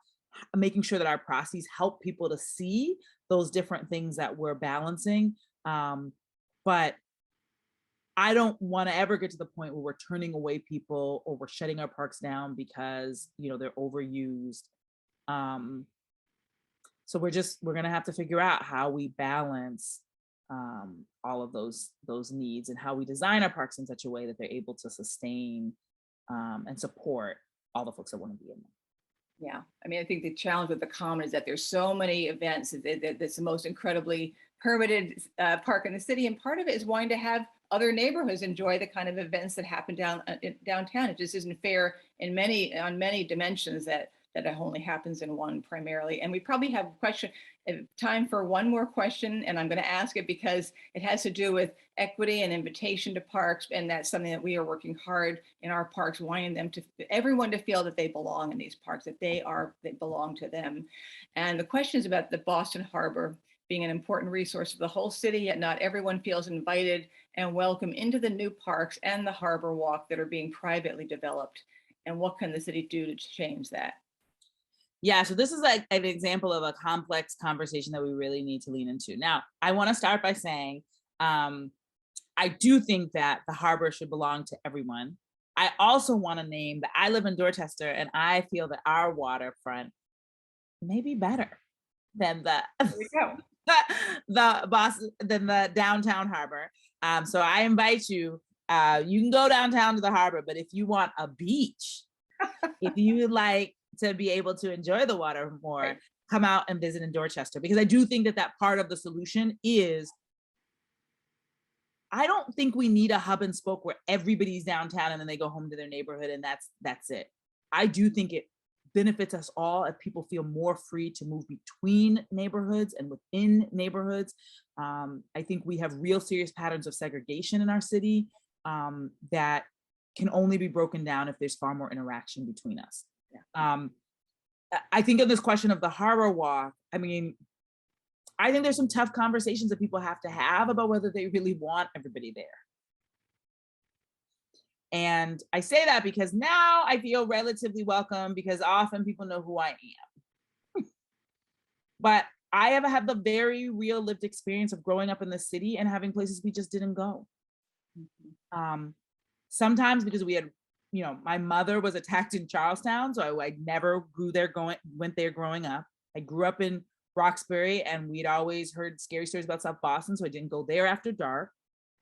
making sure that our processes help people to see those different things that we're balancing. But I don't want to ever get to the point where we're turning away people or we're shutting our parks down because, they're overused. So we're going to have to figure out how we balance all of those needs and how we design our parks in such a way that they're able to sustain and support all the folks that want to be in them. Yeah, I mean, I think the challenge with the Common is that there's so many events that's the most incredibly permitted park in the city, and part of it is wanting to have other neighborhoods enjoy the kind of events that happen downtown. It just isn't fair on many dimensions that it only happens in one primarily. And we probably have time for one more question, and I'm going to ask it because it has to do with equity and invitation to parks, and that's something that we are working hard in our parks, wanting everyone to feel that they belong in these parks, that they belong to them. And the question is about the Boston Harbor being an important resource for the whole city, yet not everyone feels invited and welcome into the new parks and the Harbor Walk that are being privately developed. And what can the city do to change that? Yeah, so this is like an example of a complex conversation that we really need to lean into. Now, I want to start by saying, I do think that the harbor should belong to everyone. I also want to name that I live in Dorchester, and I feel that our waterfront may be better than the than the downtown harbor. So I invite you. You can go downtown to the harbor, but if you want a beach, if you would like to be able to enjoy the water more, right, come out and visit in Dorchester, because I do think that part of the solution is, I don't think we need a hub and spoke where everybody's downtown and then they go home to their neighborhood and that's it. I do think it benefits us all if people feel more free to move between neighborhoods and within neighborhoods. I think we have real serious patterns of segregation in our city that can only be broken down if there's far more interaction between us. Yeah. I think of this question of the Harbor Walk. I mean, I think there's some tough conversations that people have to have about whether they really want everybody there. And I say that because now I feel relatively welcome because often people know who I am. But I have had the very real lived experience of growing up in the city and having places we just didn't go. Mm-hmm. Sometimes because we had, my mother was attacked in Charlestown, so I never went there growing up. I grew up in Roxbury, and we'd always heard scary stories about South Boston, so I didn't go there after dark.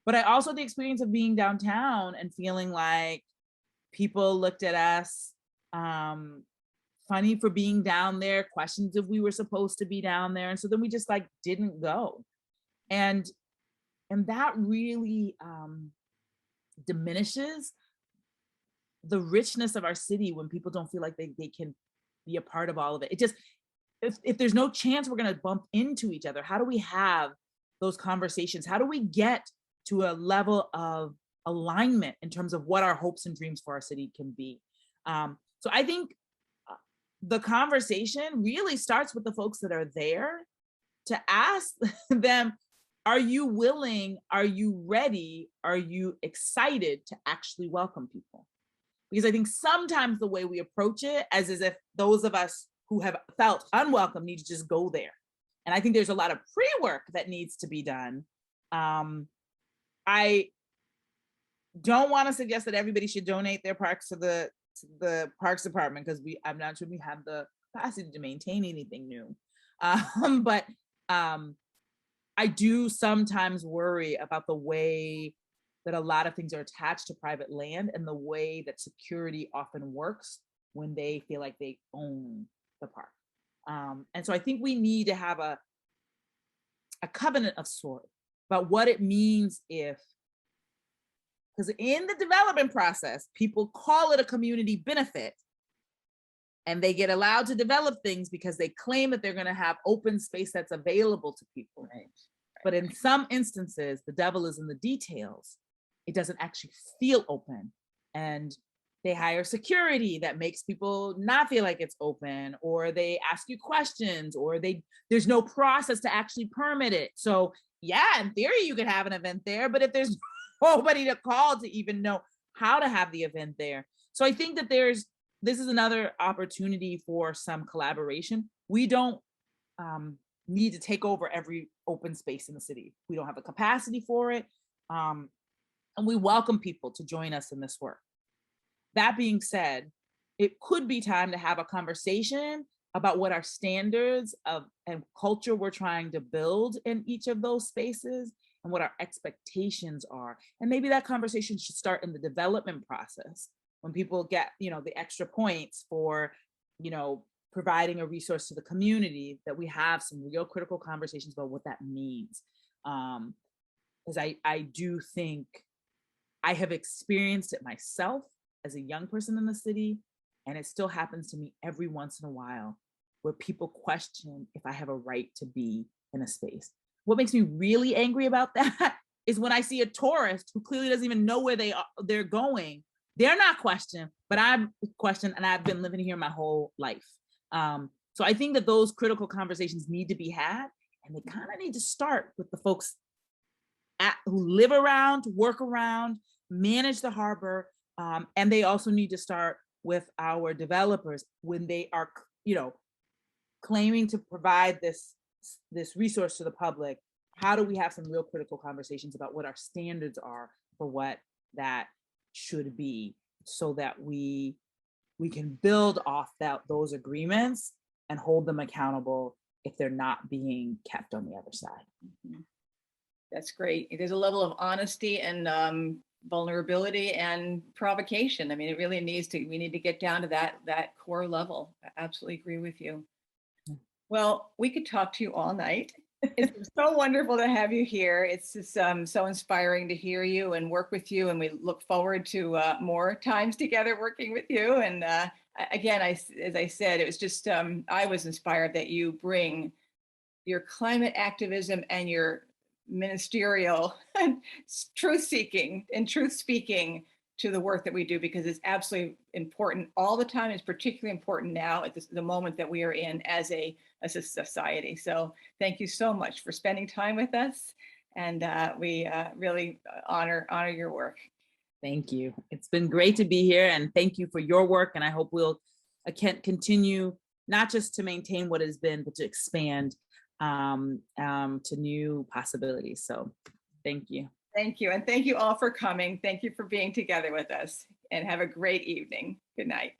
But I also had the experience of being downtown and feeling like people looked at us funny for being down there, questions if we were supposed to be down there. And so then we just didn't go. And that really diminishes the richness of our city when people don't feel like they can be a part of all of it. It just, if there's no chance we're going to bump into each other, how do we have those conversations? How do we get to a level of alignment in terms of what our hopes and dreams for our city can be? So I think the conversation really starts with the folks that are there, to ask them, are you willing? Are you ready? Are you excited to actually welcome people? Because I think sometimes the way we approach it is as if those of us who have felt unwelcome need to just go there. And I think there's a lot of pre-work that needs to be done. I don't want to suggest that everybody should donate their parks to the Parks Department, because I'm not sure we have the capacity to maintain anything new. But I do sometimes worry about the way that a lot of things are attached to private land and the way that security often works when they feel like they own the park. And so I think we need to have a covenant of sorts about what it means because in the development process, people call it a community benefit, and they get allowed to develop things because they claim that they're going to have open space that's available to people. Right. But in some instances, the devil is in the details. It doesn't actually feel open. And they hire security that makes people not feel like it's open, or they ask you questions, or there's no process to actually permit it. So yeah, in theory, you could have an event there, but if there's nobody to call to even know how to have the event there. So I think that this is another opportunity for some collaboration. We don't need to take over every open space in the city. We don't have the capacity for it. And we welcome people to join us in this work. That being said, it could be time to have a conversation about what our standards of and culture we're trying to build in each of those spaces and what our expectations are. And maybe that conversation should start in the development process when people get, the extra points for, providing a resource to the community, that we have some real critical conversations about what that means. Because I do think I have experienced it myself as a young person in the city, and it still happens to me every once in a while, where people question if I have a right to be in a space. What makes me really angry about that is when I see a tourist who clearly doesn't even know where they're going. They're not questioned, but I'm questioned, and I've been living here my whole life. So I think that those critical conversations need to be had, and they kind of need to start with the folks who live around, work around, manage the harbor, and they also need to start with our developers when they are, claiming to provide this resource to the public. How do we have some real critical conversations about what our standards are for what that should be, so that we can build off those agreements and hold them accountable if they're not being kept on the other side. Mm-hmm. That's great. There's a level of honesty and vulnerability and provocation. I mean, it really we need to get down to that core level. I absolutely agree with you. Well, we could talk to you all night. It's so wonderful to have you here. It's just so inspiring to hear you and work with you. And we look forward to more times together working with you. And again, as I said, it was just, I was inspired that you bring your climate activism and your ministerial truth seeking and truth speaking to the work that we do, because it's absolutely important all the time. It's particularly important now at the moment that we are in as a society. So thank you so much for spending time with us, and we really honor your work. Thank you. It's been great to be here, and thank you for your work. And I hope we'll continue not just to maintain what has been, but to expand to new possibilities. So thank you. Thank you. And thank you all for coming. Thank you for being together with us, and have a great evening. Good night.